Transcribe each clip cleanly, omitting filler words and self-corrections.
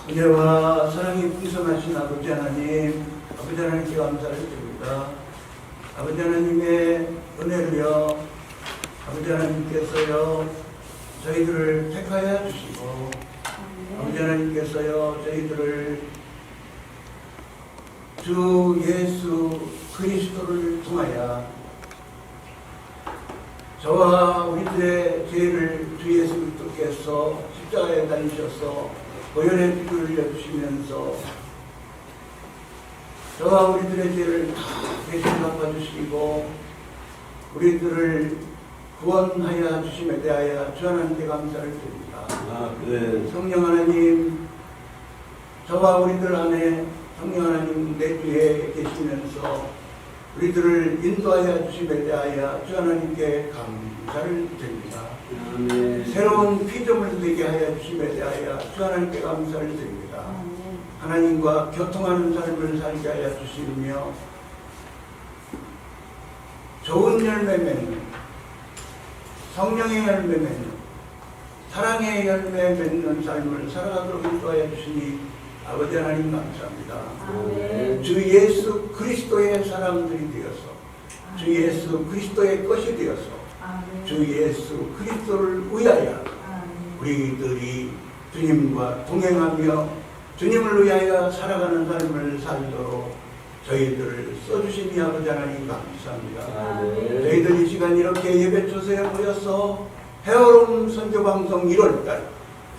은혜와 사랑이 풍성하신 아버지 하나님, 아버지 하나님께 감사를 드립니다. 아버지 하나님의 은혜로요, 아버지 하나님께서요 저희들을 택하여 주시고, 아버지 하나님께서요 저희들을 주 예수 그리스도를 통하여 저와 우리들의 죄를 주 예수 그리스도께서 십자가에 달리셔서 보혈의 피를 흘려주시면서 저와 우리들의 죄를 다 대신 갚아주시고 우리들을 구원하여 주심에 대하여 주 하나님께 감사를 드립니다. 성령 하나님, 저와 우리들 안에 성령 하나님 내주에 계시면서 우리들을 인도하여 주심에 대하여 주 하나님께 감사를 드립니다. 새로운 피조물 되게 하여 주심에 대하여 주 하나님께 감사를 드립니다. 하나님과 교통하는 삶을 살게 하여 주시며 좋은 열매 맺는, 성령의 열매 맺는, 사랑의 열매 맺는 삶을 살아가도록 인도하여 주시니 아버지 하나님 감사합니다. 주 예수 그리스도의 사람들이 되어서, 주 예수 그리스도의 것이 되어서, 주 예수 그리스도를 위하여 우리들이 주님과 동행하며 주님을 위하여 살아가는 삶을 살도록 저희들을 써주시니 아버지 하나님 감사합니다. 저희들 이 시간 이렇게 예배 초소에 모여서 헤어로운 선교방송 1월달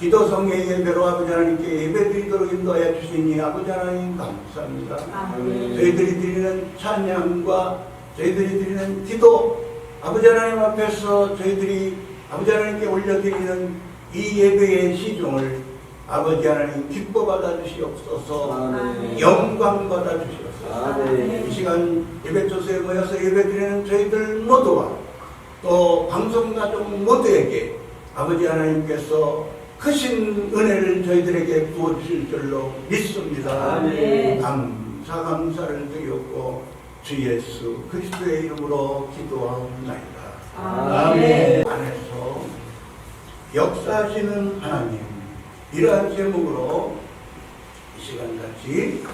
기도성의 예배로 아버지 하나님께 예배드리도록 인도하여 주시니 아버지 하나님 감사합니다. 저희들이 드리는 찬양과 저희들이 드리는 기도, 아버지 하나님 앞에서 저희들이 아버지 하나님께 올려드리는 이 예배의 시종을 아버지 하나님 기뻐 받아주시옵소서. 영광 받아주시옵소서. 이 시간 예배초소에 모여서 예배드리는 저희들 모두와 또 방송가족 모두에게 아버지 하나님께서 크신 은혜를 저희들에게 부어주실 줄로 믿습니다. 감사를 드렸고 주 예수 그리스도의 이름으로 기도하옵나이다. 아멘. 안에서 역사하시는 하나님, 이러한 제목으로 이 시간까지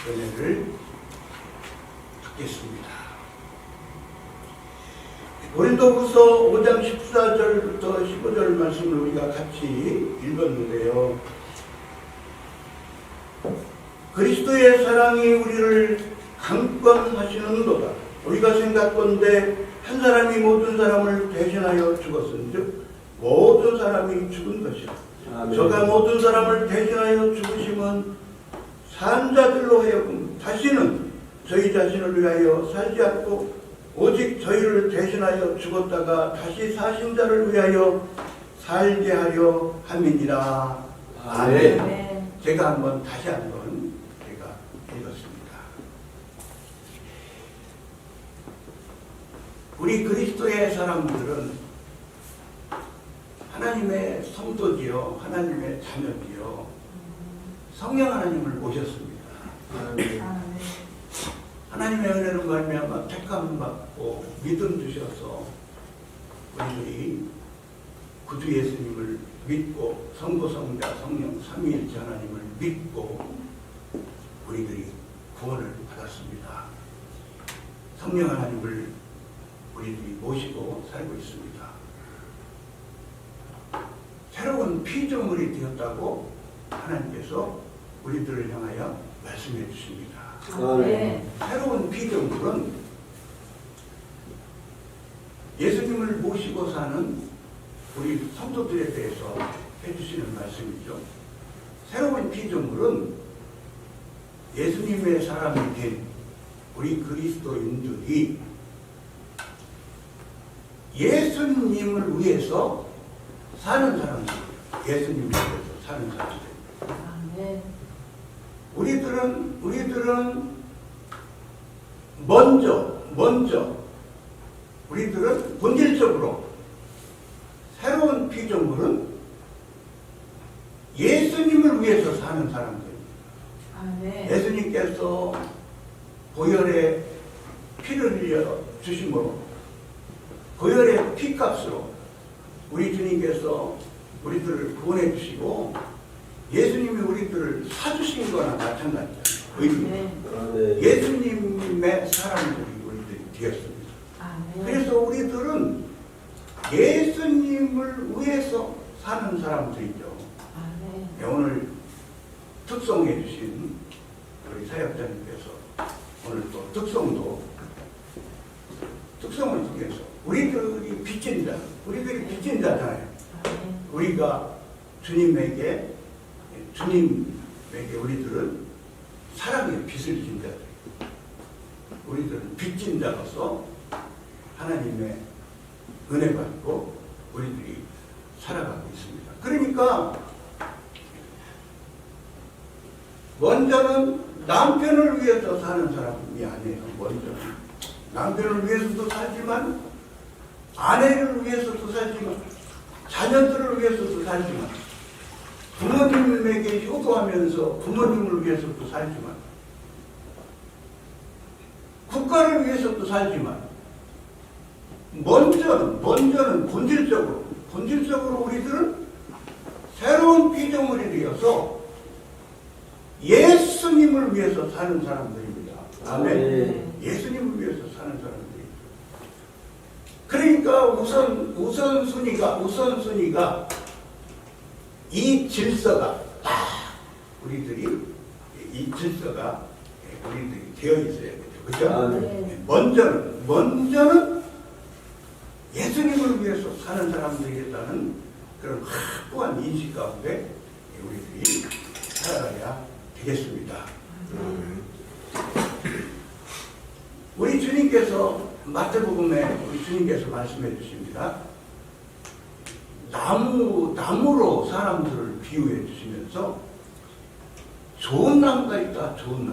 은혜를 받겠습니다. 고린도후서 5장 14절부터 15절 말씀을 우리가 같이 읽었는데요. 그리스도의 사랑이 우리를 강권하시는도다. 우리가 생각건대 한 사람이 모든 사람을 대신하여 죽었은즉 모든 사람이 죽은 것이라. 저가 모든 사람을 대신하여 죽으심은 산 자들로 하여금 다시는 저희 자신을 위하여 살지 않고 오직 저희를 대신하여 죽었다가 다시 사신 자를 위하여 살게 하려 함이니라. 아멘. 제가 다시 한번 제가 읽었습니다. 우리 그리스도의 사람들은 하나님의 성도지요, 하나님의 자녀지요, 성령 하나님을 모셨습니다. 하나님의 은혜로 말미암아 택함 받고 믿음 주셔서 우리들이 구주 예수님을 믿고 성부 성자 성령 삼위일체 하나님을 믿고 우리들이 구원을 받았습니다. 성령 하나님을 우리들이 모시고 살고 있습니다. 새로운 피조물이 되었다고 하나님께서 우리들을 향하여 말씀해 주십니다. 새로운 피조물은 예수님을 모시고 사는 우리 성도들에 대해서 해주시는 말씀이죠. 새로운 피조물은 예수님의 사람이 된 우리 그리스도인들이 예수님을 위해서 사는 사람들, 예수님을 위해서 사는 사람들. 우리들은 먼저 우리들은 본질적으로 새로운 피조물은 예수님을 위해서 사는 사람들입니다. 예수님께서 보혈의 피를 흘려 주심으로 보혈의 피값으로 우리 주님께서 우리들을 구원해 주시고 예수님이 우리들을 사주신 거나 마찬가지예요. 네. 예수님의 사람들이 우리들이 되었습니다. 그래서 우리들은 예수님을 위해서 사는 사람들이죠. 네, 오늘 특송해 주신 우리 사역자님께서 오늘 또 특성을 통해서 우리들이 빚진 자, 우리들이 빚진 자잖아요. 우리가 주님에게 우리들은 사랑의 빚을 진 자들, 우리들은 빚진 자로서 하나님의 은혜 받고 우리들이 살아가고 있습니다. 그러니까 먼저는 남편을 위해서 사는 사람이 아니에요. 먼저는 남편을 위해서도 살지만, 아내를 위해서도 살지만, 자녀들을 위해서도 살지만, 부모님에게 효도하면서 부모님을 위해서도 살지만, 국가를 위해서도 살지만, 먼저는 본질적으로 우리들은 새로운 피조물이 되어서 예수님을 위해서 사는 사람들입니다. 아멘. 예수님을 위해서 사는 사람들입니다. 그러니까 우선순위가 이 질서가 우리들이 되어 있어야 되죠. 그죠? 아멘. 먼저는 예수님을 위해서 사는 사람들이겠다는 그런 확고한 인식 가운데 우리들이 살아가야 되겠습니다. 우리 주님께서 마태복음에 우리 주님께서 말씀해 주십니다. 나무로 사람들을 비유해 주시면서 좋은 나무가 있다. 좋은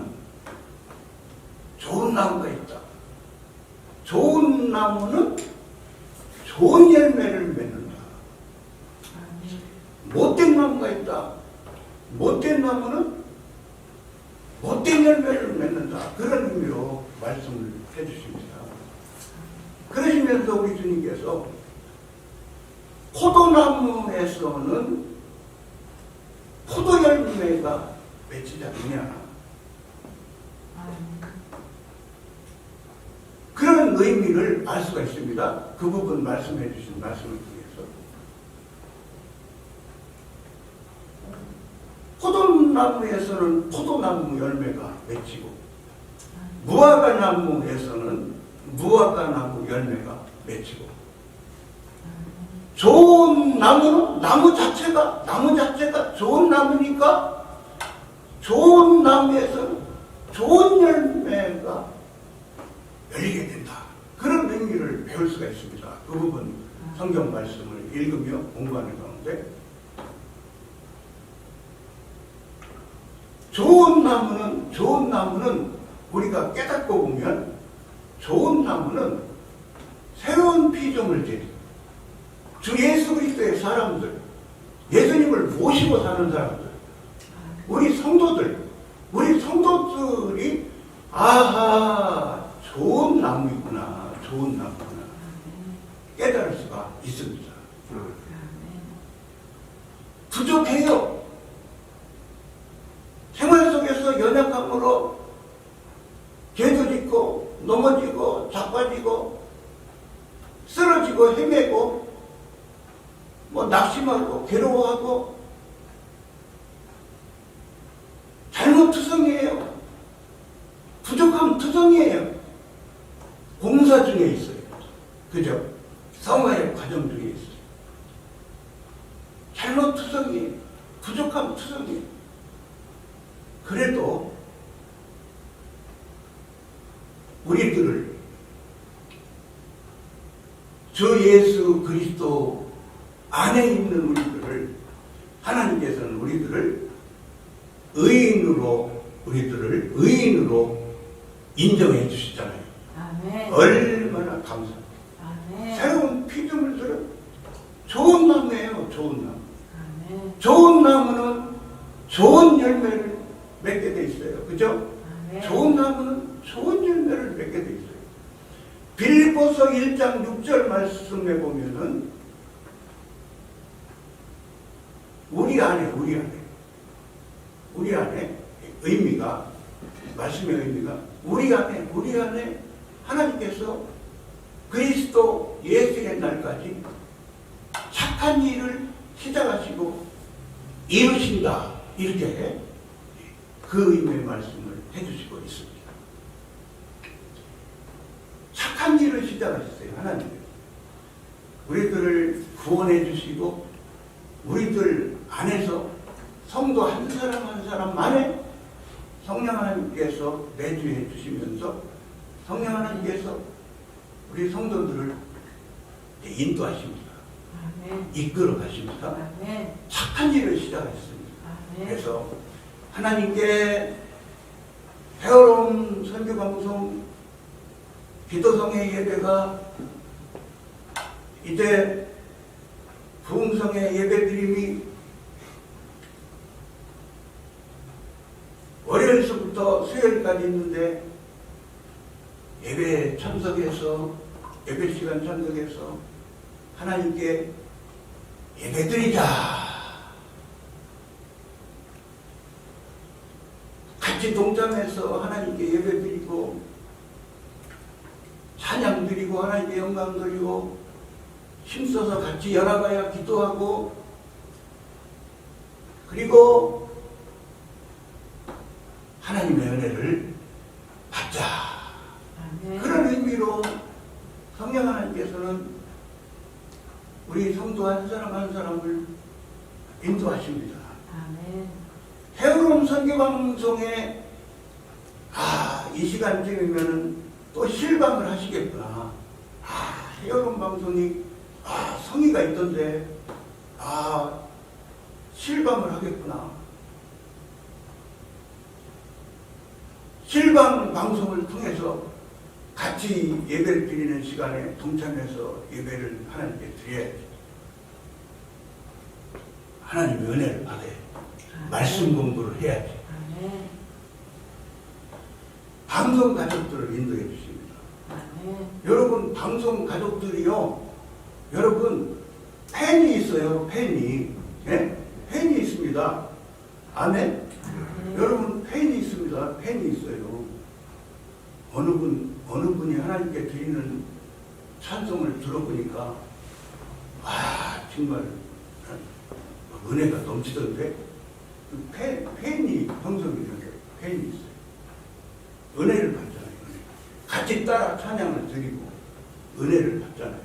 나무가 있다. 좋은 나무는 좋은 열매를 맺는다. 못된 나무가 있다. 못된 나무는 못된 열매를 맺는다. 그런 의미로 말씀을 해주십니다. 그러시면서 우리 주님께서 포도나무에서는 포도 열매가 맺히지 않느냐. 그런 의미를 알 수가 있습니다. 그 부분 말씀해 주신 말씀을 통해서. 포도나무에서는 포도나무 열매가 맺히고, 무화과나무에서는 무화과나무 열매가 맺히고, 좋은 나무는 나무 자체가 좋은 나무니까 좋은 나무에서는 좋은 열매가 열리게 된다. 그런 의미를 배울 수가 있습니다. 그 부분 성경 말씀을 읽으며 공부하는 가운데 좋은 나무는 우리가 깨닫고 보면 좋은 나무는 새로운 피조물들, 주 예수 그리스도의 사람들, 예수님을 모시고 사는 사람들, 우리 성도들이 아하, 좋은 나무이구나 깨달을 수가 있습니다. 부족해요. 생활 속에서 연약함으로 죄도 짓고 넘어지고 자빠지고 쓰러지고 헤매고 낙심하고 괴로워하고 잘못투성이에요. 부족함 투성이에요. 공사 중에 있어요. 그죠? 성화의 과정 중에 있어요. 잘못투성이에요. 부족함 투성이에요. 그래도 우리들을 주 예수 그리스도 안에 있는 우리들을 하나님께서는 우리들을 의인으로 인정해 주시잖아요. 아멘. 얼마나 감사합니다. 아멘. 새로운 피조물들은 좋은 나무예요. 좋은 나무. 아멘. 좋은 나무는 좋은 열매를 맺게 돼 있어요. 그죠? 아멘. 좋은 나무는 좋은 열매를 맺게 돼 있어요. 빌립보서 1장 6절 말씀해 보면은 우리 안에 우리 안에 의미가, 말씀의 의미가 우리 안에 하나님께서 그리스도 예수의 날까지 착한 일을 시작하시고 이루신다, 이렇게 그 의미의 말씀을 해주시고 있습니다. 착한 일을 시작하셨어요, 하나님. 우리들을 구원해 주시고 우리들 안에서 성도 한 사람 한 사람 안에 성령 하나님께서 내주해 주시면서 성령 하나님께서 우리 성도들을 인도하십니다. 아멘. 이끌어 가십니다. 아멘. 착한 일을 시작했습니다. 아멘. 그래서 하나님께 헤어롬 선교방송 기도성의 예배가 이제 부흥성의 예배드림이 월요일서부터 수요일까지 있는데 예배 참석해서 예배 시간 참석해서 하나님께 예배드리자, 같이 동참해서 하나님께 예배드리고 찬양 드리고 하나님께 영광 드리고 힘써서 같이 연합하여 기도하고 그리고 하나님의 은혜를 받자. 아멘. 그런 의미로 성령 하나님께서는 우리 성도 한 사람 한 사람을 인도하십니다. 아멘. 헤어롬 선교방송에 이 시간쯤이면은 또 실감을 하시겠구나. 헤어롬 방송이 성의가 있던데 실감을 하겠구나. 실감 방송을 통해서 같이 예배를 드리는 시간에 동참해서 예배를 하나님께 드려야지. 하나님의 은혜를 받아야 지. 말씀 공부를 해야지. 아멘. 방송 가족들을 인도해 주십니다. 아멘. 여러분, 방송 가족들이요, 여러분 팬이 있어요. 팬이. 예? 팬이 있습니다. 아멘. 여러분 팬이 있습니다. 팬이 있어요. 어느 분이 하나님께 드리는 찬송을 들어보니까 정말 은혜가 넘치던데. 팬이 형성이던데 팬이 있어요. 은혜를 받잖아요. 은혜. 같이 따라 찬양을 드리고 은혜를 받잖아요.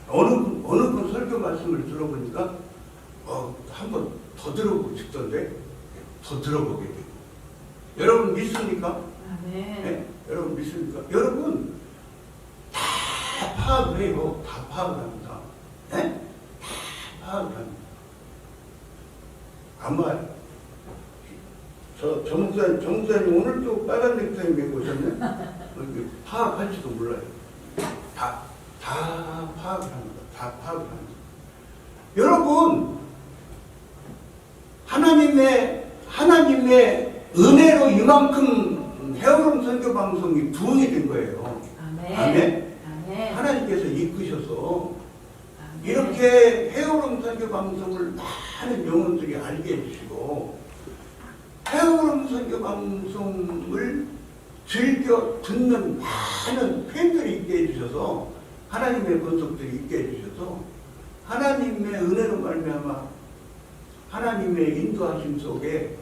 어느 분 설교 말씀을 들어보니까 한번 더 들어보고 싶던데 더 들어보게 되고. 여러분 믿습니까? 아멘. 네? 여러분 믿습니까? 여러분 다 파악을 해요. 다 파악을 합니다. 네? 다 파악을 합니다. 아마 저 목사님 오늘도 빨간 넥타이 메고 오셨네? 파악할지도 몰라요. 다 파악을 합니다. 다 파악을 합니다. 여러분, 하나님의 은혜로 이만큼 헤어롬 선교 방송이 부흥이 된 거예요. 아멘. 아멘. 아멘. 하나님께서 이끄셔서 아멘. 이렇게 헤어롬 선교 방송을 많은 영혼들이 알게 해주시고 헤어롬 선교 방송을 즐겨 듣는 많은 팬들이 있게 해주셔서 하나님의 권속들이 있게 해주셔서 하나님의 은혜로 말미암아 하나님의 인도하심 속에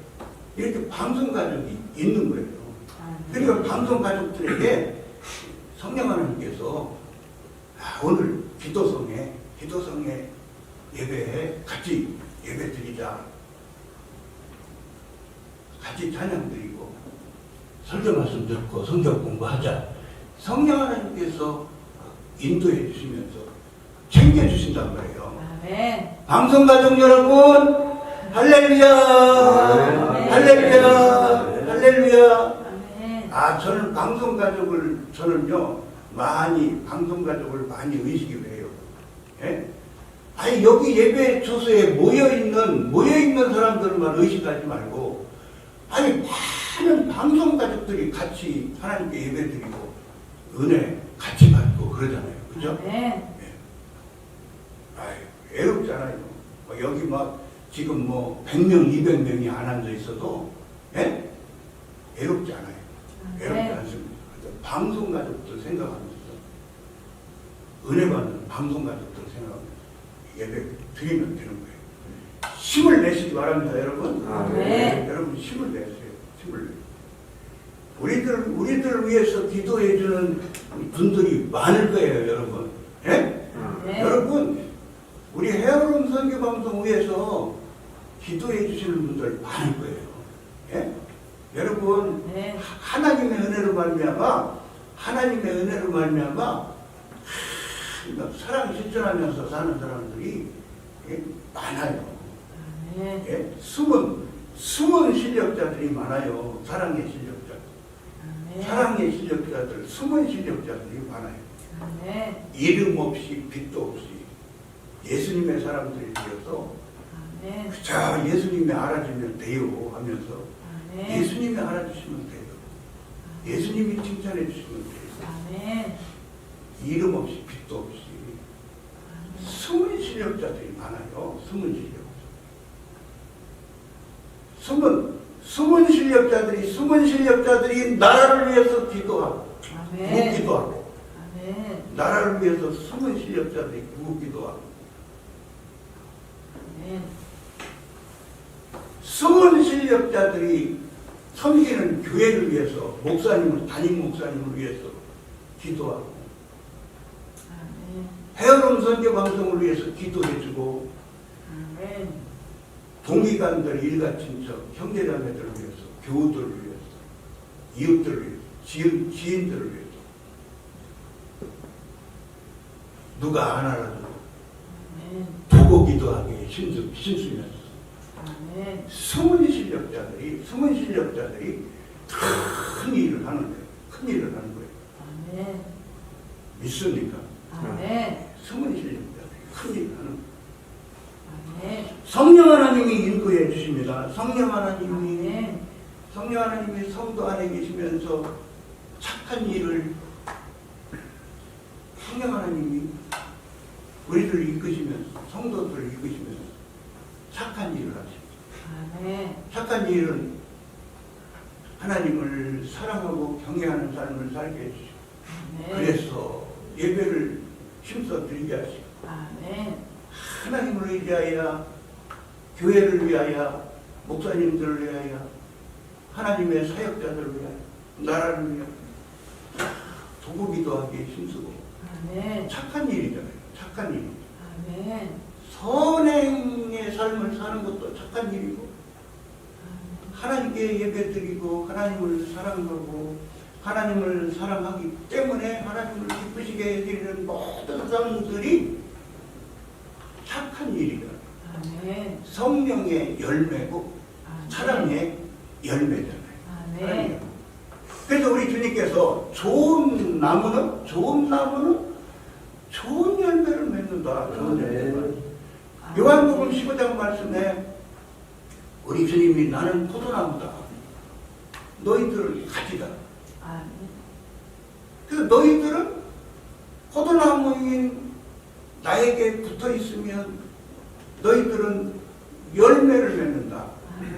이렇게 방송 가족이 있는 거예요. 그러니까 방송 가족들에게 성령 하나님께서 오늘 기도성에 예배에 같이 예배 드리자, 같이 찬양 드리고 설교 말씀 듣고 성경 공부하자. 성령 하나님께서 인도해 주시면서 챙겨 주신단 말이에요. 아멘. 방송 가족 여러분, 할렐루야, 할렐루야, 할렐루야. 아멘. 저는 방송 가족을 방송 가족을 많이 의식을 해요. 예? 여기 예배 초소에 모여있는 사람들만 의식하지 말고, 많은 방송 가족들이 같이 하나님께 예배 드리고, 은혜 같이 받고 그러잖아요. 그죠? 아멘. 외롭잖아요. 여기 지금 100명, 200명이 안 앉아 있어도, 예? 외롭지 않아요. 외롭지 아멘. 않습니다. 방송 가족들 생각하면서 은혜 받는 방송 가족들 생각하면서 예배 드리면 되는 거예요. 힘을 내시기 바랍니다, 여러분. 아멘. 여러분 힘을 내세요. 힘을 내. 우리들을 위해서 기도해주는 분들이 많을 거예요, 여러분. 예? 네. 여러분, 우리 헤어룸 선교방송 위해서 기도해 주시는 분들 많을 거예요. 예? 여러분, 네. 하나님의 은혜로 말미암아 사랑 실천하면서 사는 사람들이 예? 많아요. 아멘. 예? 숨은 실력자들이 많아요. 사랑의 실력자. 아멘. 사랑의 실력자들, 숨은 실력자들이 많아요. 아멘. 이름 없이 빛도 없이 예수님의 사람들이 되어서 아멘. 자, 예수님이 알아주면 돼요 하면서 아멘. 예수님이 알아주시면 돼요. 예수님이 칭찬해 주시면 돼요. 아멘. 이름 없이 빛도 없이 숨은 실력자들이 많아요. 숨은 실력자. 숨은 실력자들이 나라를 위해서 기도하고 아멘. 기도하고 아멘. 나라를 위해서 숨은 실력자들이 기도하고 아멘. 숨은 실력자들이 섬기는 교회를 위해서 담임 목사님을 위해서 기도하고 아멘. 헤어룸 선교 방송을 위해서 기도해주고 아멘. 동기간들, 일가친척, 형제자매들을 위해서, 교우들을 위해서, 이웃들을 위해서, 지인들을 위해서 누가 안 알아도 아멘. 보고 기도하기에 신수면서 아멘. 숨은 실력자들이 큰 일을 하는 거예요. 큰 일을 하는 거예요. 아멘. 믿습니까? 아멘. 숨은 실력자들이 큰 일을 하는 거예요. 아멘. 성령 하나님이 인도해 주십니다. 성령 아멘. 하나님이 성도 안에 계시면서 착한 일을 성령 하나님이 우리들을 이끄시면서 성도들을 이끄시면서 착한 일을 하십니다. 아멘. 착한 일은 하나님을 사랑하고 경외하는 삶을 살게 해주시고 아멘. 그래서 예배를 힘써 드리게 하시고 아멘. 하나님을 의지하여 교회를 위하여 목사님들을 위하여 하나님의 사역자들을 위하여 나라를 위하여 도구 기도하기에 힘쓰고 아멘. 착한 일이잖아요. 착한 일. 아멘. 선행의 삶을 사는 것도 착한 일이고 하나님께 예배드리고 하나님을 사랑하고 하나님을 사랑하기 때문에 하나님을 기쁘시게 해드리는 모든 삶들이 착한 일이다. 아멘. 성령의 열매고 사랑의 열매잖아요. 아멘. 그래서 우리 주님께서 좋은 나무는 좋은 열매를 맺는다. 좋은 열매를. 요한복음 15장 말씀에 우리 주님이 나는 포도나무다. 너희들은 가지다. 아멘. 그래서 너희들은 포도나무인 나에게 붙어 있으면 너희들은 열매를 맺는다.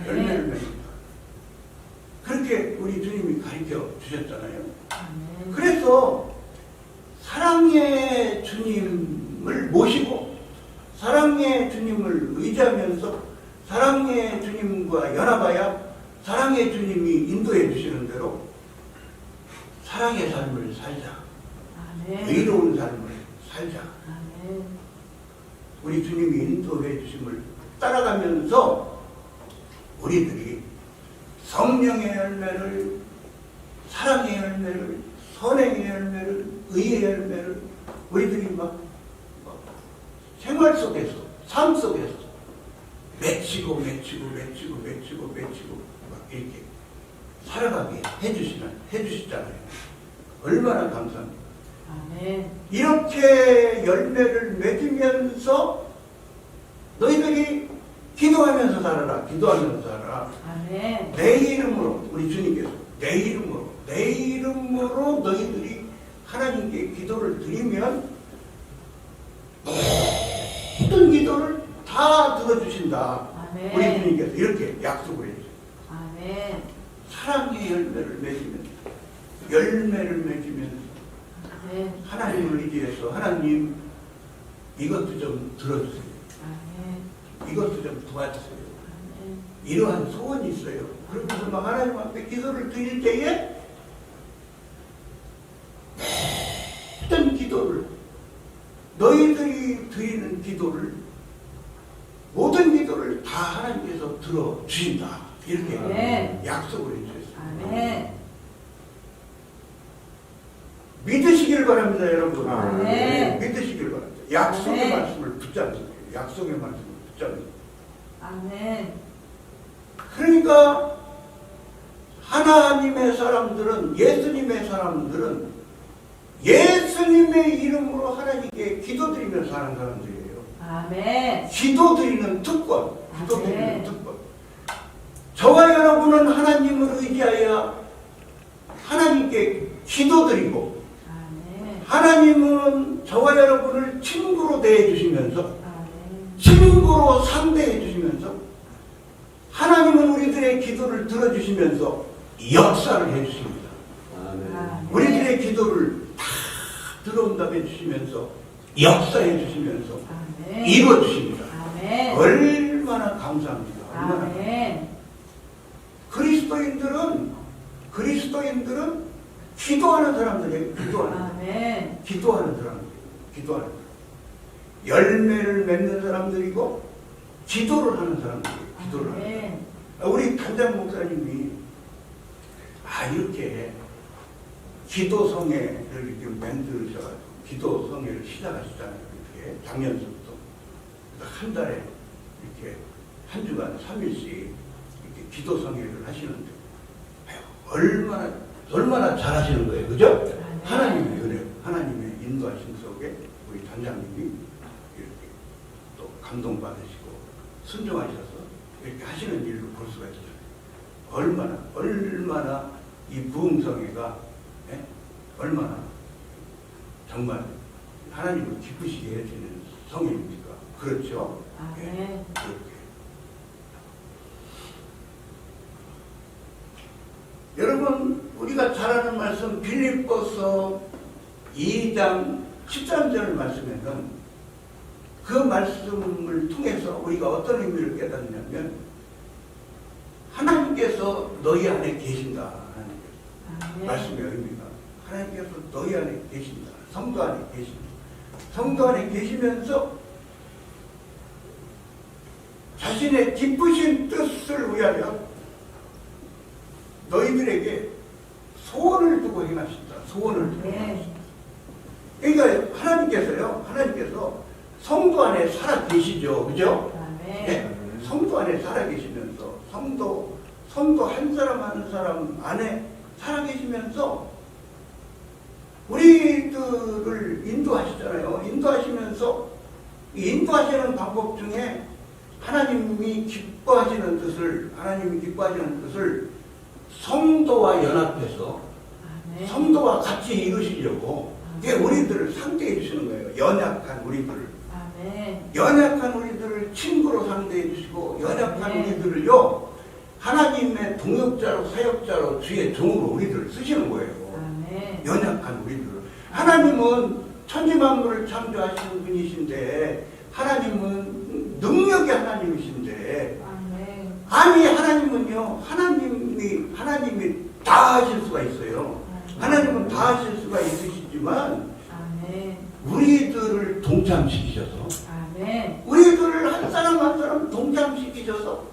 열매를 맺는다. 그렇게 우리 주님이 가르쳐 주셨잖아요. 아멘. 그래서 사랑의 주님을 모시고 사랑의 주님을 의지하면서 사랑의 주님과 연합하여 사랑의 주님이 인도해 주시는 대로 사랑의 삶을 살자. 아멘. 의로운 삶을 살자. 아멘. 우리 주님이 인도해 주심을 따라가면서 우리들이 성령의 열매를, 사랑의 열매를, 선행의 열매를, 의의 열매를 우리들이 막 생활 속에서, 삶 속에서 맺히고 막 이렇게 살아가게 해주시잖아요. 얼마나 감사합니다. 아멘. 이렇게 열매를 맺으면서 너희들이 기도하면서 살아라. 아멘. 내 이름으로 우리 주님께서 내 이름으로 너희들이 하나님께 기도를 드리면 모든 기도를 다 들어주신다. 아멘. 우리 주님께서 이렇게 약속을 해주세요. 아멘. 사랑의 열매를 맺으면서 아멘. 하나님을 의지해서 하나님 이것도 좀 들어주세요. 아멘. 이것도 좀 도와주세요. 아멘. 이러한 소원이 있어요. 그러면서 막 하나님 앞에 기도를 드릴 때에 모든 기도를 너희들이 드리는 기도를 모든 기도를 다 하나님께서 들어주신다. 이렇게 아멘. 약속을 해주셨습니다. 아멘. 믿으시길 바랍니다, 여러분. 아멘. 믿으시길 바랍니다. 약속의 아멘. 말씀을 붙잡으세요. 약속의 말씀을 붙잡으세요. 아멘. 그러니까 하나님의 사람들은 예수님의 사람들은 예수님의 이름으로 하나님께 기도드리면서 사는 사람들이에요. 아멘. 기도드리는 특권. 기도드리는 아멘. 특권. 저와 여러분은 하나님을 의지하여 하나님께 기도드리고 아멘. 하나님은 저와 여러분을 친구로 대해주시면서 아멘. 친구로 상대해주시면서 하나님은 우리들의 기도를 들어주시면서 역사를 해주십니다. 아멘. 우리들의 기도를 다 들어온답해 주시면서 역사해 주시면서 아멘. 이루어주십니다. 아멘. 얼마나 감사합니다. 얼마나. 아멘. 그리스도인들은 기도하는 사람들이에요. 아멘. 기도하는 사람들. 열매를 맺는 사람들이고 기도를 하는 사람들이에요. 기도를 하는 사람들. 아멘. 우리 단장 목사님이 이렇게 기도성회를 이렇게 만들으셔가지고 기도성회를 시작하시잖아요. 이렇게 작년서부터 한 달에 이렇게 한 주간 3일씩 이렇게 기도성회를 하시는데 얼마나 잘하시는 거예요, 그죠? 하나님의 은혜, 하나님의 인도하심 속에 우리 단장님이 이렇게 또 감동받으시고 순종하셔서 이렇게 하시는 일을 볼 수가 있어요. 얼마나 이 부흥성회가 얼마나 정말 하나님을 기쁘시게 해주는 성회입니까? 그렇죠? 아멘. 그렇게. 여러분, 우리가 잘 아는 말씀 빌립보서 2장 13절 말씀에는 그 말씀을 통해서 우리가 어떤 의미를 깨닫냐면 하나님께서 너희 안에 계신다. 아멘. 말씀의 의미가 하나님께서 너희 안에 계신다. 성도 안에 계신다. 성도 안에 계시면서 자신의 기쁘신 뜻을 위하여 너희들에게 소원을 두고 행하신다. 소원을 두고 행하신다. 그러니까 하나님께서 성도 안에 살아 계시죠. 그죠? 아멘. 네? 성도 안에 살아 계시면서 성도 한 사람 한 사람 안에 살아 계시면서 우리들을 인도하시잖아요. 인도하시면서 이 인도하시는 방법 중에 하나님이 기뻐하시는 뜻을 성도와 연합해서 아멘. 성도와 같이 이루시려고 이게 우리들을 상대해 주시는 거예요. 연약한 우리들을. 아멘. 연약한 우리들을 친구로 상대해 주시고 연약한 아멘. 우리들을요 하나님의 동역자로 사역자로 주의 종으로 우리들을 쓰시는 거예요. 아멘. 연약한 우리들을. 하나님은 천지만물을 창조하시는 분이신데 하나님은 능력의 하나님이신데 아멘. 아니 하나님은요 하나님이 다 하실 수가 있어요. 하나님은 다 하실 수가 있으시지만 아멘. 우리들을 동참시키셔서 아멘. 우리들을 한 사람 한 사람 동참시키셔서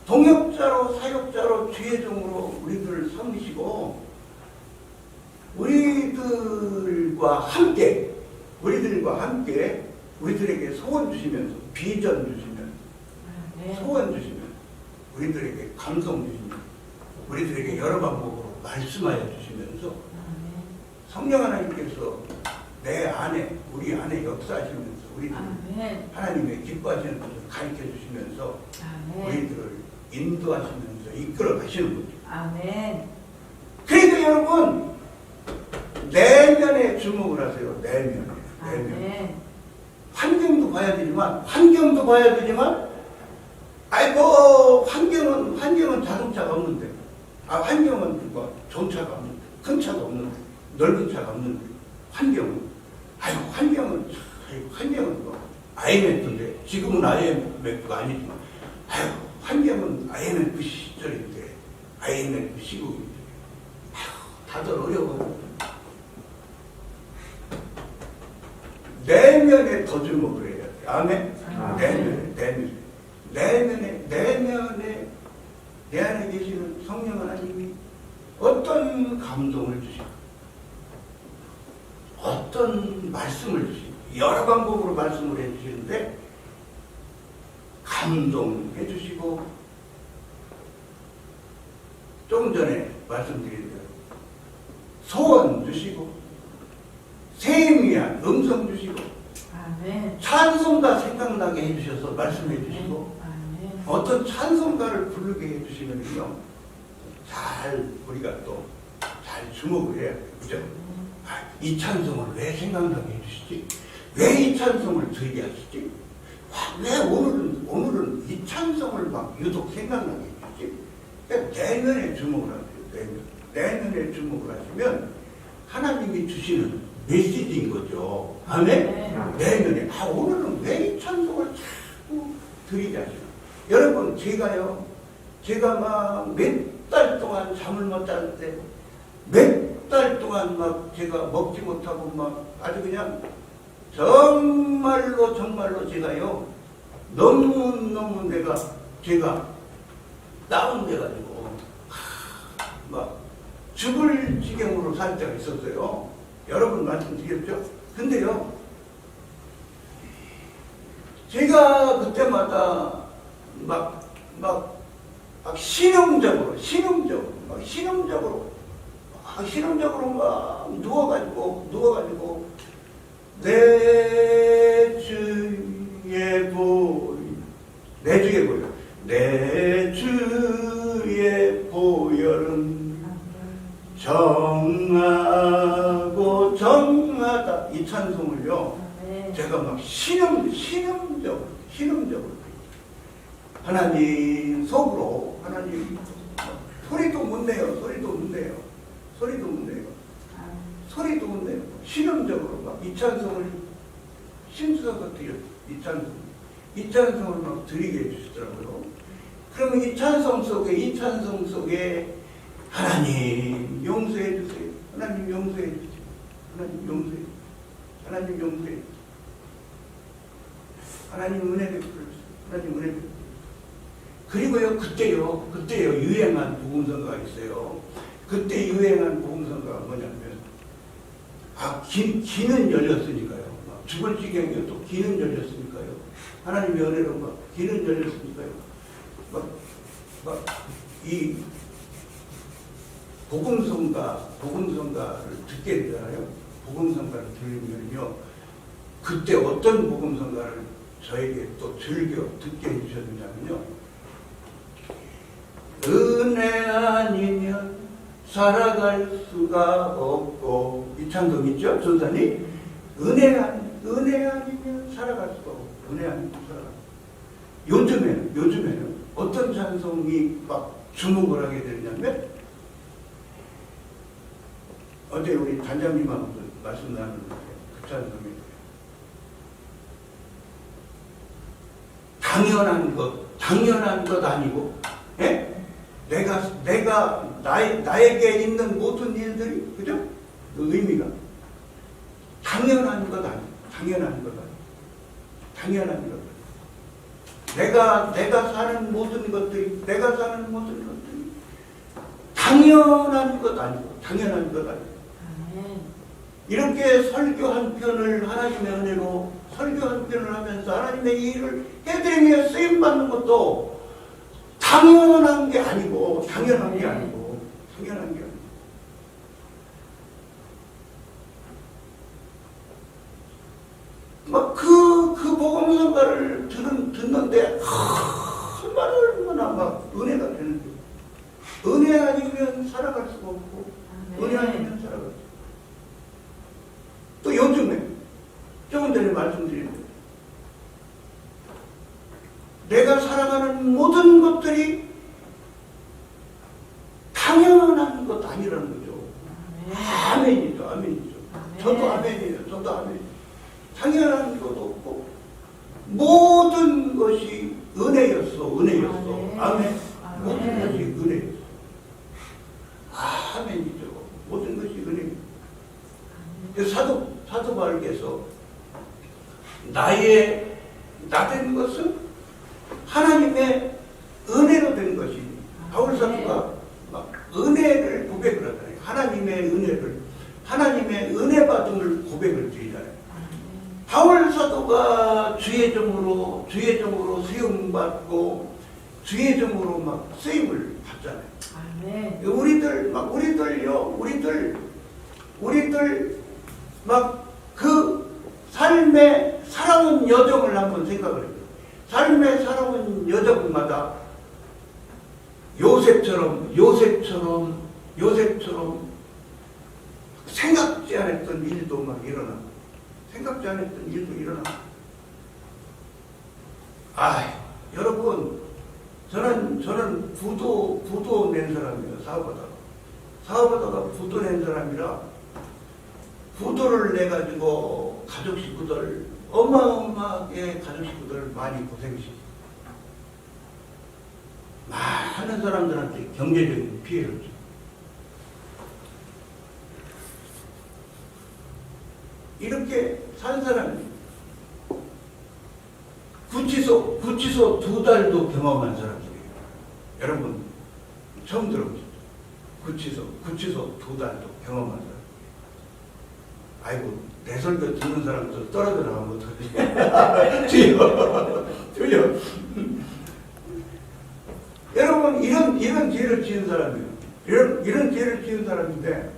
동역자로 사역자로 주의 종으로 우리들을 삼으시고 우리들과 함께 우리들에게 소원 주시면서 비전 주시면 아멘. 소원 주시면 우리들에게 감동 주시면 우리들에게 여러 방법으로 말씀하여 주시면서 아멘. 성령 하나님께서 내 안에 우리 안에 역사하시면서 우리들 아멘. 하나님의 기뻐하시는 것을 가르쳐 주시면서 아멘. 우리들을 인도하시면서 이끌어 가시는 거죠. 아멘. 그러니까 여러분 내면에 주목을 하세요. 내면. 아멘. 환경도 봐야 되지만 아이고 환경은 자동차가 없는데, 환경은 뭐 좋은 차가 없는데, 큰 차가 없는데, 넓은 차가 없는데, 환경은 뭐 IMF인데, 지금은 IMF가 아니지만, 환경은 IMF 시절인데, IMF 시국인데, 다들 어려워요. 내면에 더 주목을 해야 돼. 아멘? 내면에 내 안에 계시는 성령 하나님이 어떤 감동을 주시고, 어떤 말씀을 주시고, 여러 방법으로 말씀을 해주시는데, 감동해 주시고, 조금 전에 말씀드린 대로 소원 주시고, 세미한 음성 주시고, 아멘. 찬송가 생각나게 해주셔서 말씀해 주시고, 아멘. 어떤 찬송가를 부르게 해주시면요, 우리가 또 잘 주목을 해야 돼요. 그죠? 이 찬송을 왜 생각나게 해주시지? 왜 이 찬송을 들게 하시지? 왜 오늘은 이 찬송을 막 유독 생각나게 해주지? 그러니까 내면에 주목을 하세요. 내면에 주목을 하시면 하나님이 주시는 메시지인 거죠. 아멘? 내면에, 오늘은 왜 이 찬송을 자꾸 드리게 하시나? 여러분, 제가 막 몇 달 동안 잠을 못 잘 때, 몇 달 동안 막 제가 먹지 못하고 막 아주 그냥 정말로 제가요, 너무 제가 다운돼가지고, 막 죽을 지경으로 살 때가 있었어요. 여러분 말씀드렸죠? 근데요, 제가 그때마다 막 신용적으로 막 누워가지고 내 주의 보혈은 정하고 정하다, 이 찬송을요, 제가 막 신음적으로 하나님 속으로, 하나님 소리도 못 내요. 신음적으로 막 이 찬송을 심수석을 드렸어요. 이 찬송을 막 드리게 해주시더라고요. 그러면 이 찬송 속에 하나님 용서해 주세요. 하나님 용서해 주세요. 하나님 은혜 베풀어 주세요. 그리고요, 그때요 유행한 복음성가가 있어요. 그때 유행한 복음성가가 뭐냐면, 기는 열렸으니까요. 죽을 지경이어도 기는 열렸으니까요. 하나님의 은혜로 막 기는 열렸으니까요. 이 복음성가를 듣게 되잖아요. 복음성가를 들으면요, 그때 어떤 복음성가를 저에게 또 즐겨 듣게 해주셨느냐면요, 은혜 아니면 살아갈 수가 없고, 이 찬송 있죠, 전사님? 은혜 아니면 살아갈 수가 없고, 은혜 아니면 살아갈 수가 없고. 요즘에는 어떤 찬송이 막 주목을 하게 되냐면, 어제 우리 단장님하고 말씀 나누는데 그 찬송이 당연한 것 아니고, 예? 나에게 있는 모든 일들이, 그죠? 그 의미가 당연한 것 아니고, 내가 사는 모든 것들이 당연한 것 아니고. 이렇게 설교 한 편을 하나님의 은혜로 설교 한 편을 하면서 하나님의 일을 해드리며 쓰임받는 것도 당연한 게 아니고. 막 그 복음성가를 듣는데 얼마나 막 은혜가 되는데, 은혜 아니면 살아갈 수가 없고, 은혜 아니면 살아갈 수가 없고. 또 요즘에 조금 전에 말씀드린 대로 내가 살아갈 살아가는 모든 것들이 당연한 것 아니라는 거죠. 아멘이죠, 아멘이죠. 저도 아멘이에요, 저도 아멘이에요. 당연한 것도 없고 모든 것이 은혜였어, 은혜였어. 아멘. 모든 것이 은혜였어. 아멘이죠. 모든 것이 은혜입니다. 사도 바울께서 나된 것은 하나님의 은혜로 된 것이, 바울 사도가 막 은혜를 고백을 하잖아요. 하나님의 은혜 받음을 고백을 드리잖아요. 바울 사도가 주의 종으로 수용받고 주의 종으로 막 쓰임을 받잖아요. 아멘. 우리들 막 그 삶의 살아온 여정을 한번 생각을 해요. 삶의 살아온 여정마다 요셉처럼 생각지 않았던 일도 막 일어나고, 생각지 않았던 일도 일어나고. 여러분, 저는 부도 낸 사람이에요. 사업하다가 부도 낸 사람이라, 부도를 내가지고 가족 식구들, 어마어마하게 가족 식구들 많이 고생시키고, 많은 사람들한테 경제적인 피해를 줘. 이렇게 산 사람이 구치소 2달도 경험한 사람들이에요. 여러분 처음 들어보셨죠? 구치소 2달도 경험한 사람. 아이고, 내 설교 듣는 사람들 떨어져 나가면 어떡하지? 주여. 여러분, 이런 죄를 지은 사람이에요. 이런 죄를 지은 사람인데,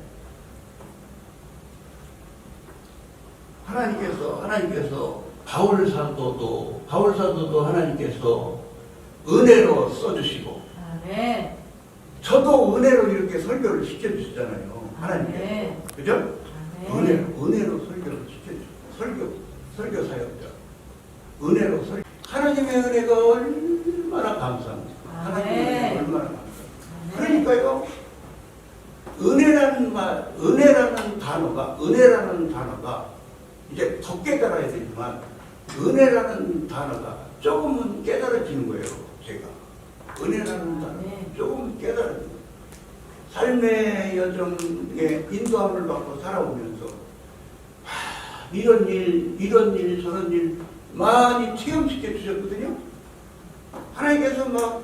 하나님께서 바울 사도도 하나님께서 은혜로 써주시고, 아멘. 저도 은혜로 이렇게 설교를 시켜주시잖아요. 하나님께서. 그죠? 은혜로 설교를 시켜주시고, 설교 사역자. 은혜로 설교. 하나님의 은혜가 얼마나 감사합니다. 하나님의 은혜가 얼마나 감사합니다. 그러니까요, 은혜라는 단어가 이제 더 깨달아야 되지만, 은혜라는 단어가 조금은 깨달아지는 거예요, 제가. 은혜라는 단어 조금은 깨달아지는 거예요. 삶의 여정에 인도함을 받고 살아오면서 이런 일 저런 일 많이 체험시켜 주셨거든요. 하나님께서 막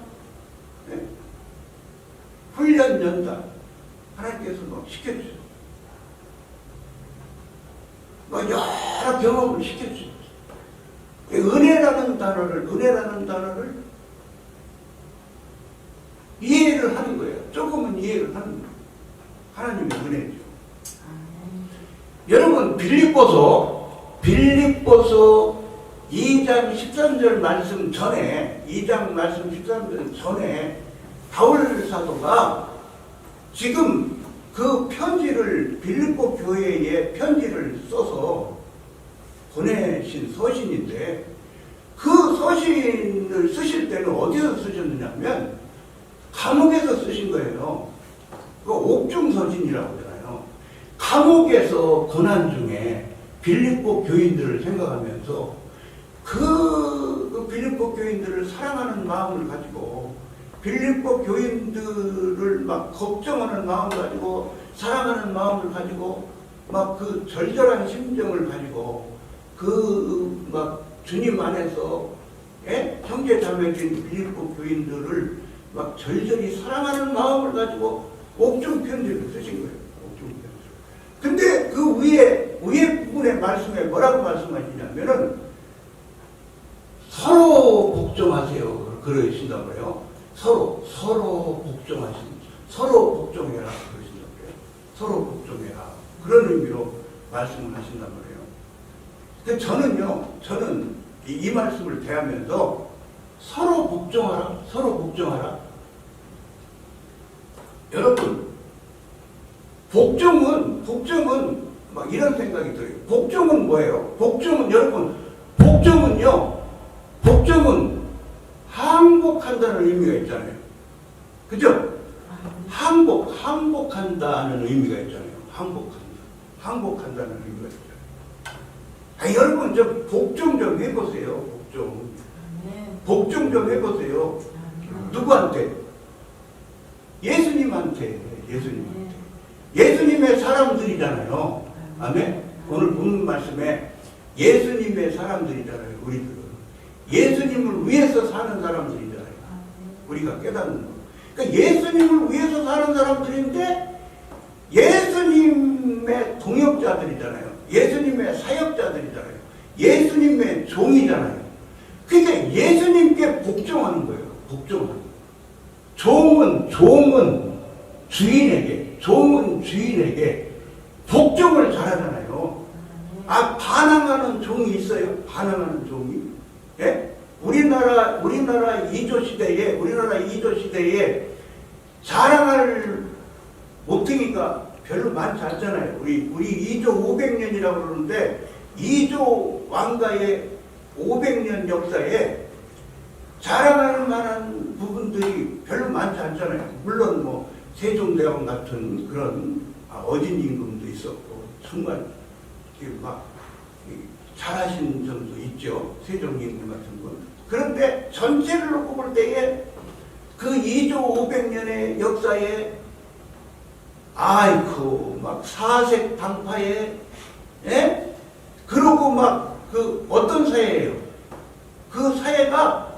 훈련 연단 하나님께서 막 시켜주셨어요. 막 여러 경험을 시켜주셨어요. 은혜라는 단어를 이해를 하는 거예요. 조금은 이해를 하는 거예요. 하나님의 은혜죠. 여러분, 빌립보서 2장 13절 말씀 전에, 바울 사도가 지금 그 편지를, 빌립보 교회에 편지를 써서 보내신 서신인데, 그 서신을 쓰실 때는 어디서 쓰셨느냐면 감옥에서 쓰신 거예요. 그 옥중서신이라고 하잖아요. 감옥에서 고난 중에 빌립보 교인들을 생각하면서 그 빌립보 교인들을 사랑하는 마음을 가지고, 빌립보 교인들을 막 걱정하는 마음을 가지고, 사랑하는 마음을 가지고, 막 그 절절한 심정을 가지고, 그 막 주님 안에서 형제 자매인 빌립보 교인들을 막 절절히 사랑하는 마음을 가지고 옥중 편지를 쓰신 거예요. 옥중 편지. 근데 그 위에 부분의 말씀에 뭐라고 말씀하시냐면은 서로 복종하세요. 그러신다고요. 서로 복종해라. 그러신다고요. 서로 복종해라. 그런 의미로 말씀을 하신단 말이에요. 근데 저는 이 말씀을 대하면서 서로 복종하라. 여러분, 복종은 막 이런 생각이 들어요. 복종은 뭐예요? 복종은 항복한다는 의미가 있잖아요. 그죠? 항복한다는 의미가 있잖아요. 항복한다는 의미가 있잖아요. 여러분, 복종 좀 해보세요. 복종 좀 해보세요. 누구한테? 예수님한테. 예수님의 사람들이잖아요. 아멘? 오늘 본 말씀에 예수님의 사람들이잖아요. 우리들은. 예수님을 위해서 사는 사람들이잖아요. 우리가 깨닫는 거. 그러니까 예수님을 위해서 사는 사람들인데 예수님의 동역자들이잖아요. 예수님의 사역자들이잖아요. 예수님의 종이잖아요. 그러니까 예수님께 복종하는 거예요. 복종하는 거예요. 종은 주인에게 복종을 잘하잖아요. 반항하는 종이 있어요. 반항하는 종이. 예? 우리나라 2조 시대에 자랑할 모퉁이가 별로 많지 않잖아요. 우리 2조 500년이라고 그러는데 2조 왕가의 500년 역사에 자랑할 만한 부분들이 별로 많지 않잖아요. 물론 뭐 세종대왕 같은 그런 어진 임금도 있었고 정말 막 잘하신 점도 있죠. 세종 임금 같은 건. 그런데 전체를 놓고 볼 때에 그 2조 500년의 역사에 막 사색 당파에 그러고 막 어떤 사회예요? 그 사회가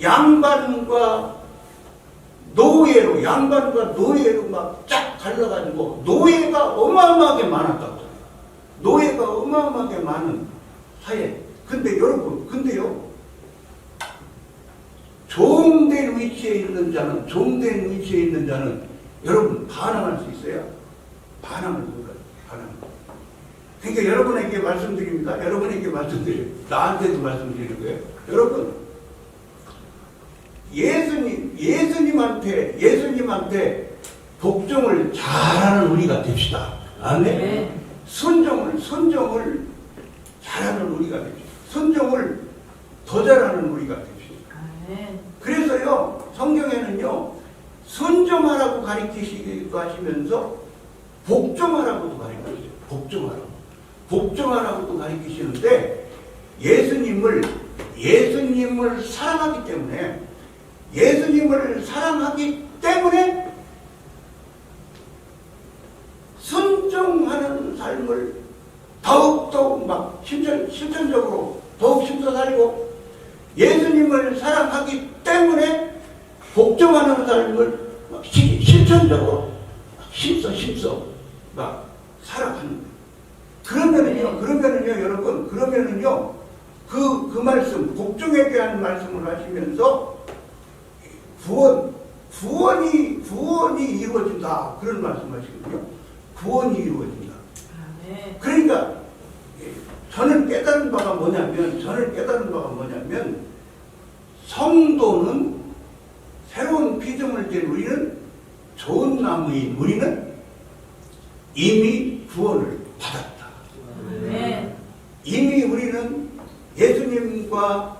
양반과 노예로 막 쫙 갈라가지고 노예가 어마어마하게 많았다고. 노예가 어마어마하게 많은 사회. 근데 여러분, 종된 위치에 있는 자는 여러분 반항할 수 있어요? 반항을 못해요. 그러니까 여러분에게 말씀드립니다. 나한테도 말씀드리는 거예요. 여러분, 예수님한테 복종을 잘하는 우리가 됩시다. 아멘. 순종을 잘하는 우리가 됩시다. 순종을 더 잘하는 우리가 됩시다. 그래서요, 성경에는요, 순종하라고 가르치시기도 하시면서 복종하라고도 가르치시죠. 복종하라고도 가르치시는데 예수님을 사랑하기 때문에 순종하는 삶을 더욱더욱 막 실천적으로 더욱 힘써 살고, 예수님을 사랑하기 때문에 복종하는 삶을 막 실천적으로 힘써 막 살아가는 거예요. 그러면은요 여러분, 그 말씀, 복종에 대한 말씀을 하시면서 구원이 이루어진다, 그런 말씀하시거든요. 구원이 이루어진다. 그러니까 저는 깨달은 바가 뭐냐면 성도는, 새로운 피조물 된 우리는, 좋은 나무인 우리는 이미 구원을 받았다. 이미 우리는 예수님과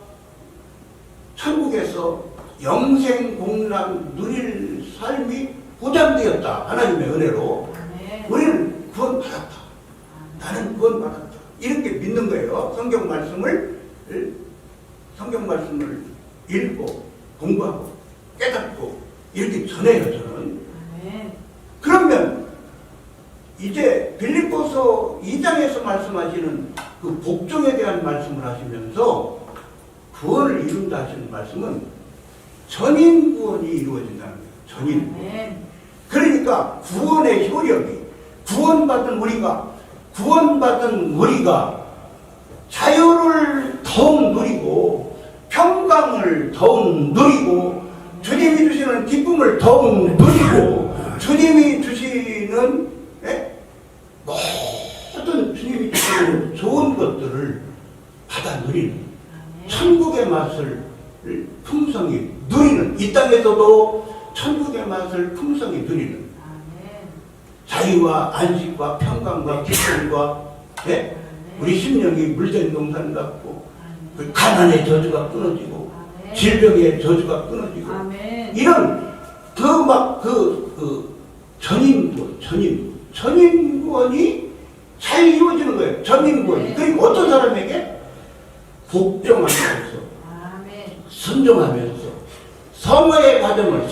천국에서 영생 공락 누릴 삶이 보장되었다. 하나님의 은혜로. 우리는 구원받았다. 나는 구원받았다. 이렇게 믿는 거예요. 성경 말씀을 읽고 공부하고 깨닫고 이렇게 전해요, 저는. 그러면 이제 빌립보서 2장에서 말씀하시는 그 복종에 대한 말씀을 하시면서 구원을 이룬다 하시는 말씀은 전인 구원이 이루어진다는 거예요. 전인 구원. 그러니까 구원의 효력이, 구원받은 우리가 자유를 더욱 누리고 평강을 더욱 누리고 주님이 주시는 기쁨을 더욱 누리고 주님이 주시는 모든 주님이 주시는 좋은 것들을 받아 누리는 천국의 맛을 풍성히 누리는, 이 땅에서도 천국의 맛을 풍성히 누리는 자유와 안식과 평강과 기쁨과 우리 심령이 물된 동산 같고 그 가난의 저주가 끊어지고 질병의 저주가 끊어지고 아멘. 이런 전인구원이 잘 이루어지는 거예요. 전인구원이. 그러니까 어떤 사람에게 복종하면서 아멘. 순종하면서 성화의 과정을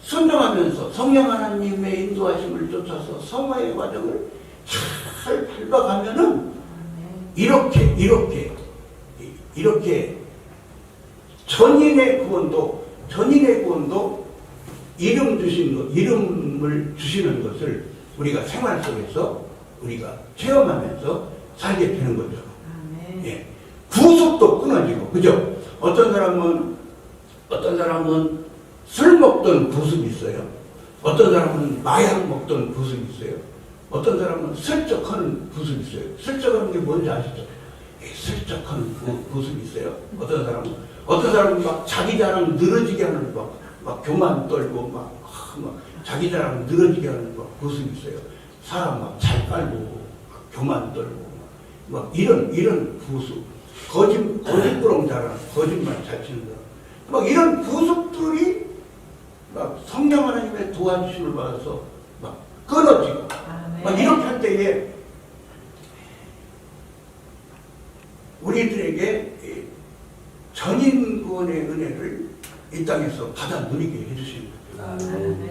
순종하면서 성령 하나님의 인도하심을 쫓아서 성화의 과정을 잘 밟아가면은 이렇게 전인의 구원도 이름을 주시는 것을 우리가 생활 속에서 우리가 체험하면서 살게 되는 거죠. 아멘. 예. 구속도 끊어지고, 그죠? 어떤 사람은 술 먹던 구습이 있어요. 어떤 사람은 마약 먹던 구습이 있어요. 어떤 사람은 슬쩍하는 구습이 있어요. 슬쩍하는 게 뭔지 아시죠? 예, 슬쩍하는 구습이 있어요. 어떤 사람은 막 자기 자랑 늘어지게 하는 막 교만 떨고 막 자기 자랑 늘어지게 하는 구습이 있어요. 사람 막 잘 깔고 막 교만 떨고 막 이런 구습, 거짓부렁 자랑, 거짓말 잘 치는 사람, 막 이런 구습들이 막 성령 하나님의 도와주심을 받아서 막 끊어지고 막 이렇게 할 때에 우리들에게 전인구원의 은혜를 이 땅에서 받아 누리게 해주시는 거예요.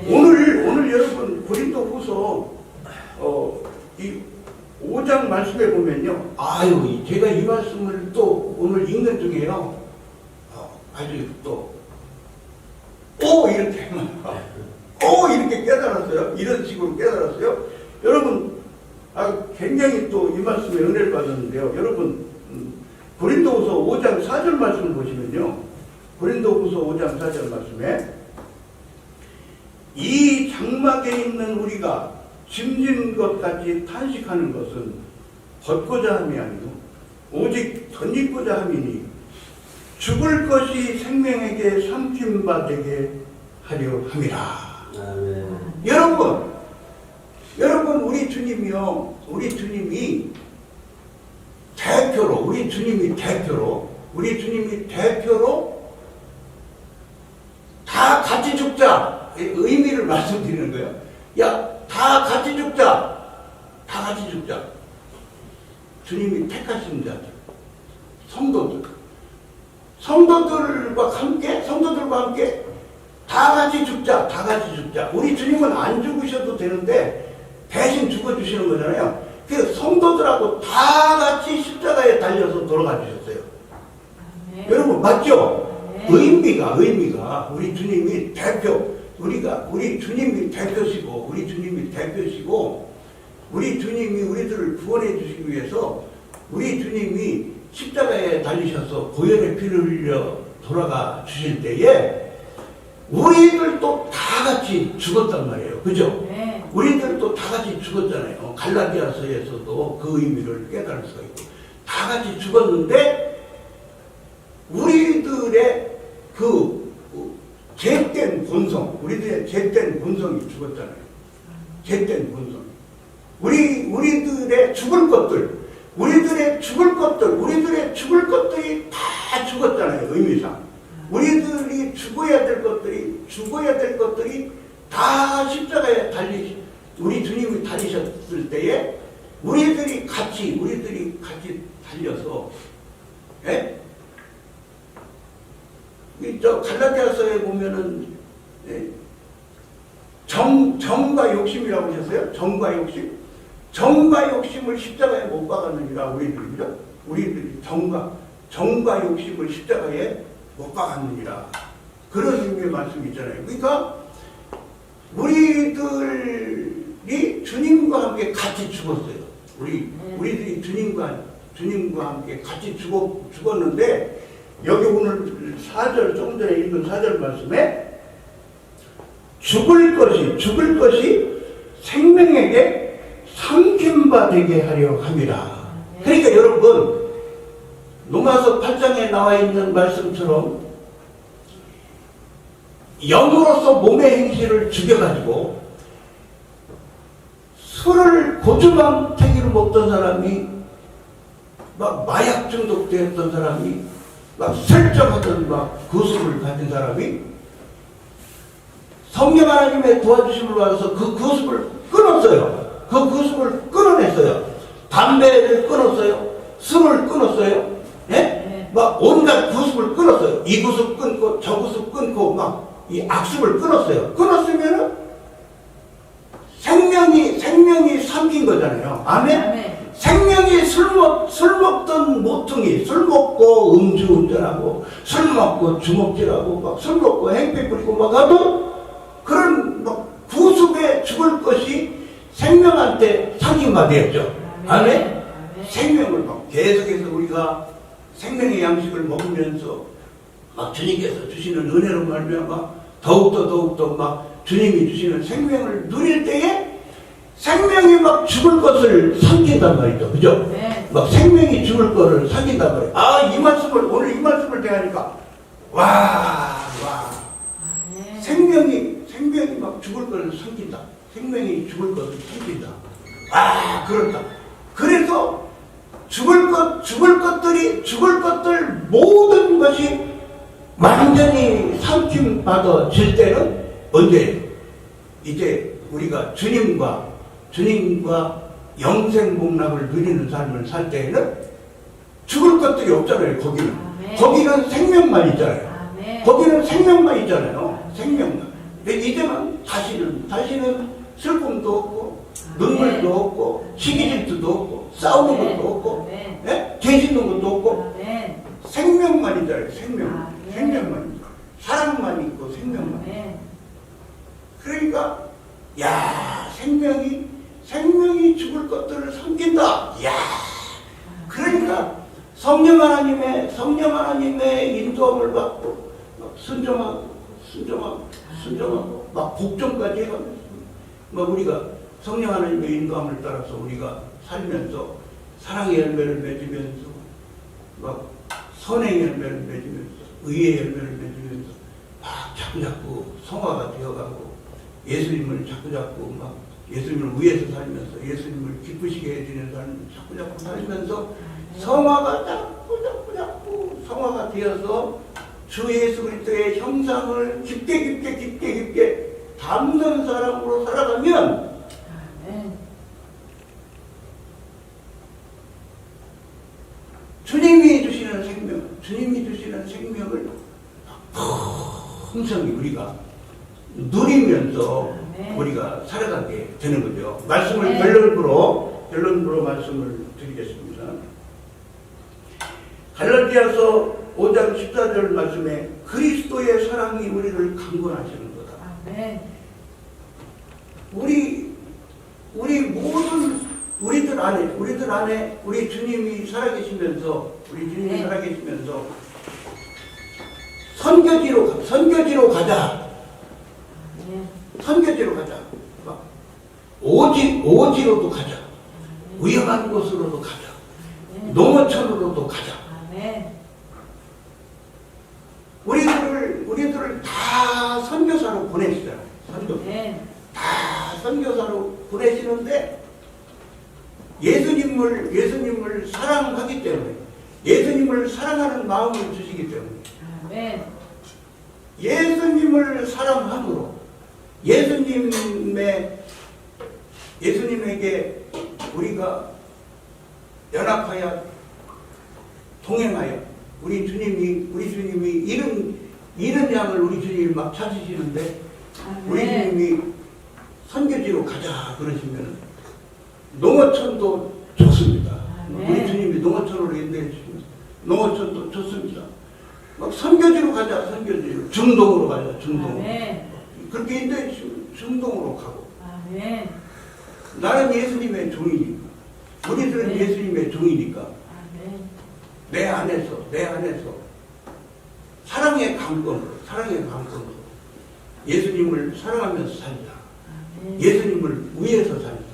오늘 여러분 고린도후서 이 5장 말씀에 보면요, 제가 이 말씀을 또 오늘 읽는 중에요, 아주 이렇게 깨달았어요. 이런 식으로 깨달았어요. 여러분, 굉장히 또 이 말씀에 은혜를 받았는데요. 여러분, 고린도후서 5장 4절 말씀을 보시면요, 고린도후서 5장 4절 말씀에 이 장막에 있는 우리가 짐진 것 같이 탄식하는 것은 벗고자 함이 아니고 오직 덧입고자 함이니 죽을 것이 생명에게 삼킨 바 되게 하려 함이라. 여러분 우리 주님이 대표로 다 같이 죽자. 의미를 말씀드리는 거예요. 다 같이 죽자. 주님이 택하신 자들, 성도들과 함께 다 같이 죽자. 우리 주님은 안 죽으셔도 되는데 대신 죽어주시는 거잖아요. 그 성도들하고 다 같이 십자가에 달려서 돌아가 주셨어요. 여러분 맞죠? 의미가 우리 주님이 우리 주님이 대표시고 우리 주님이 우리들을 구원해 주시기 위해서 우리 주님이 십자가에 달리셔서 보혈의 피를 흘려 돌아가 주실 때에 우리들도 다 같이 죽었단 말이에요. 그죠? 네. 우리들도 다 같이 죽었잖아요. 갈라디아서에서도 그 의미를 깨달을 수가 있고 다 같이 죽었는데 우리들의 우리들의 죄된 본성이 죽었잖아요. 죄된 본성. 우리들의 죽을 것들이 다 죽었잖아요. 의미상. 우리들이 죽어야 될 것들이 다 십자가에 우리 주님이 달리셨을 때에 우리들이 같이 달려서, 예? 저 갈라디아서에 보면은, 예? 정과 욕심이라고 하셨어요? 정과 욕심을 십자가에 못 박았느니라. 우리들이 정과 욕심을 십자가에 못 박았느니라. 그런 의미의 말씀이 있잖아요. 그러니까 우리들이 주님과 함께 같이 죽었어요. 우리들이 주님과 함께 같이 죽었는데 여기 오늘 4절, 조금 전에 읽은 4절 말씀에 죽을 것이 생명에게 삼킨 바 되게 하려 함이라. 그러니까 여러분 로마서 8장에 나와 있는 말씀처럼 영으로서 몸의 행실을 죽여가지고 술을 고주망태기로 먹던 사람이 막 마약 중독되었던 사람이 막 설정하던 막 구습을 가진 사람이 성령 하나님의 도와주심을 받아서 그 구습을 끊었어요. 그 구습을 끊어냈어요. 담배를 끊었어요. 술을 끊었어요. 예? 막 온갖 구습을 끊었어요. 이 구습 끊고 저 구습 끊고 막 이 악습을 끊었어요. 끊었으면은 생명이 삼킨 거잖아요. 아멘? 아멘. 생명이 술 먹던 모퉁이, 술 먹고 음주운전하고, 술 먹고 주먹질하고, 막 술 먹고 행패 부리고 막 하던 그런 막 구습에 죽을 것이 생명한테 상징받았죠. 아멘? 생명을 막 계속해서 우리가 생명의 양식을 먹으면서 막 주님께서 주시는 은혜로 말미암아 더욱더 막 주님이 주시는 생명을 누릴 때에 생명이 막 죽을 것을 삼킨단 말이죠. 그죠? 네. 막 생명이 죽을 것을 삼킨단 말이에요. 아, 오늘 이 말씀을 대하니까, 네. 생명이 막 죽을 것을 삼킨다. 생명이 죽을 것을 삼킨다. 아, 그렇다. 그래서 죽을 것들 모든 것이 완전히 삼킴 받아질 때는 언제예요? 이제 우리가 주님과 영생복락을 누리는 삶을 살 때에는 죽을 것들이 없잖아요. 거기는. 아멘. 거기는 생명만 있잖아요. 아멘. 거기는 생명만 있잖아요. 생명만. 근데 이제는 다시는 슬픔도 없고, 눈물도 없고, 시기질투도 없고, 싸우는 것도 없고, 예? 죄 짓는 것도 없고, 생명만 있잖아요. 생명만 있고, 사랑만 있고, 생명만 있고. 그러니까, 야, 생명이 죽을 것들을 삼킨다. 야, 그러니까 성령 하나님의 인도함을 받고 막 순종하고 막 복종까지 해가면서 막 우리가 성령 하나님의 인도함을 따라서 우리가 살면서 사랑의 열매를 맺으면서 막 선의 열매를 맺으면서 의의 열매를 맺으면서 막 자꾸자꾸 성화가 되어가고 예수님을 자꾸자꾸 막 예수님을 위해서 살면서 예수님을 기쁘시게 해주는 삶을 자꾸자꾸 살면서 성화가 자꾸 성화가 되어서 주 예수 그리스도의 형상을 깊게 담는 사람으로 살아가면 주님이 주시는 생명을 풍성히 우리가 누리면서 우리가 살아가게 되는 거죠. 말씀을 결론부로 말씀을 드리겠습니다. 갈라디아서 5장 14절 말씀에 그리스도의 사랑이 우리를 강권하시는 거다. 우리들 안에 우리 주님이 살아계시면서 선교지로 가자. 선교지로 가자. 막 오지로도 가자. 위험한 곳으로도 가자. 농어촌으로도 가자. 우리들을 다 선교사로 보내시잖아요. 다 선교사로 보내시는데 예수님을 사랑하기 때문에 예수님을 사랑하는 마음을 주시기 때문에 예수님을 사랑함으로 예수님에게 우리가 연합하여 동행하여 우리 주님이 잃은 양을 우리 주님이 막 찾으시는데 우리 주님이 선교지로 가자 그러시면 농어촌도 좋습니다. 우리 주님이 농어촌으로 인도해 주십니다. 농어촌도 좋습니다. 막 선교지로 가자. 선교지로 중동으로 가자. 중동으로. 그렇게 인도해 주시면 중동으로 가고. 나는 예수님의 종이니까. 우리들은 예수님의 종이니까. 내 안에서 사랑의 강권으로 예수님을 사랑하면서 살자. 예수님을 위해서 살자.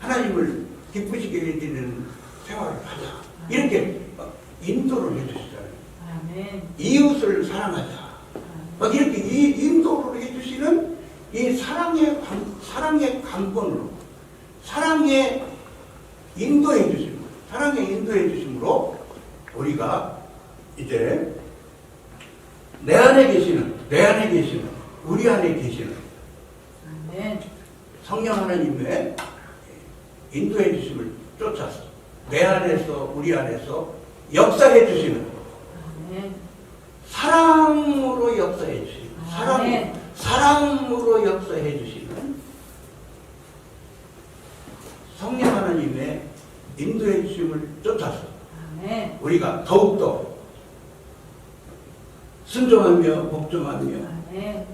하나님을 기쁘시게 해드리는 생활을 하자. 이렇게 인도를 해주시잖아요. 이웃을 사랑하자. 막 이렇게 인도를 해주시는 이 사랑의 강권으로 사랑의 인도해 주심으로 우리가 이제 내 안에 계시는, 우리 안에 계시는 아멘. 성령 하나님의 인도해 주심을 쫓아서 내 안에서, 우리 안에서 역사해 주시는 아멘. 사랑으로 역사해 주시는 아멘. 사랑으로 역사해 주시는 성령 하나님의 인도해 주심을 쫓아서 아멘. 우리가 더욱더 순종하며 복종하며 아멘.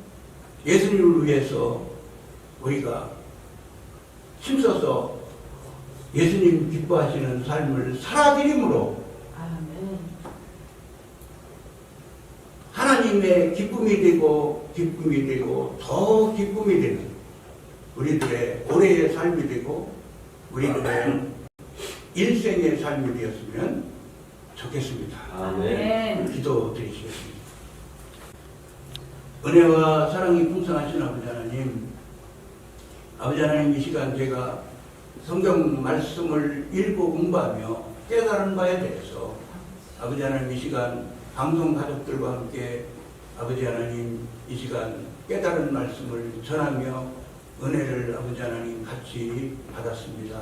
예수님을 위해서 우리가 힘써서 예수님 기뻐하시는 삶을 살아드림으로 아멘. 하나님의 기쁨이 되고 더 기쁨이 되는 우리들의 올해의 삶이 되고 우리들의 일생의 삶이 되었으면 좋겠습니다. 아멘. 기도드리시겠습니다. 은혜와 사랑이 풍성하신 아버지 하나님, 아버지 하나님, 이 시간 제가 성경 말씀을 읽고 공부하며 깨달은 바에 대해서 아버지 하나님, 이 시간 방송 가족들과 함께 아버지 하나님, 이 시간 깨달은 말씀을 전하며 은혜를 아버지 하나님 같이 받았습니다.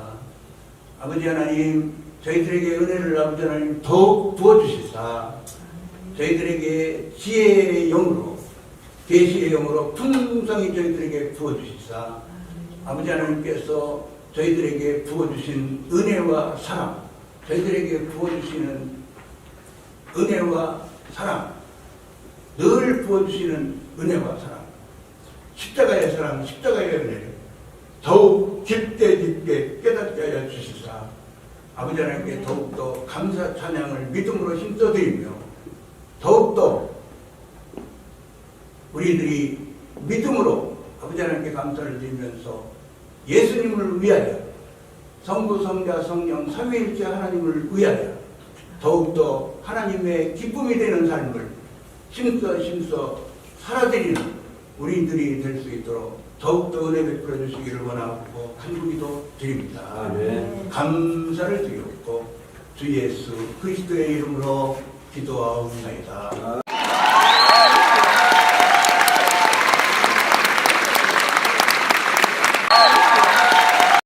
아버지 하나님, 저희들에게 은혜를 아버지 하나님 더욱 부어주시사 저희들에게 지혜의 영으로, 계시의 영으로 풍성히 저희들에게 부어주시사 아버지 하나님께서 저희들에게 부어주신 은혜와 사랑, 저희들에게 부어주시는 은혜와 사랑, 늘 부어주시는 은혜와 사랑, 십자가의 사랑, 십자가의 은혜를 더욱 깊게 깨닫게 하여 주시사 아버지 하나님께 더욱더 감사 찬양을 믿음으로 힘써드리며 더욱더 우리들이 믿음으로 아버지 하나님께 감사를 드리면서 예수님을 위하여 성부, 성자, 성령 삼위일체 하나님을 위하여 더욱더 하나님의 기쁨이 되는 삶을 힘써 살아드리는 우리들이 될 수 있도록 더욱더 은혜 베풀어 주시기를 원하고 간구기도 드립니다. 아멘. 감사를 드리고 주 예수 그리스도의 이름으로 기도하옵나이다.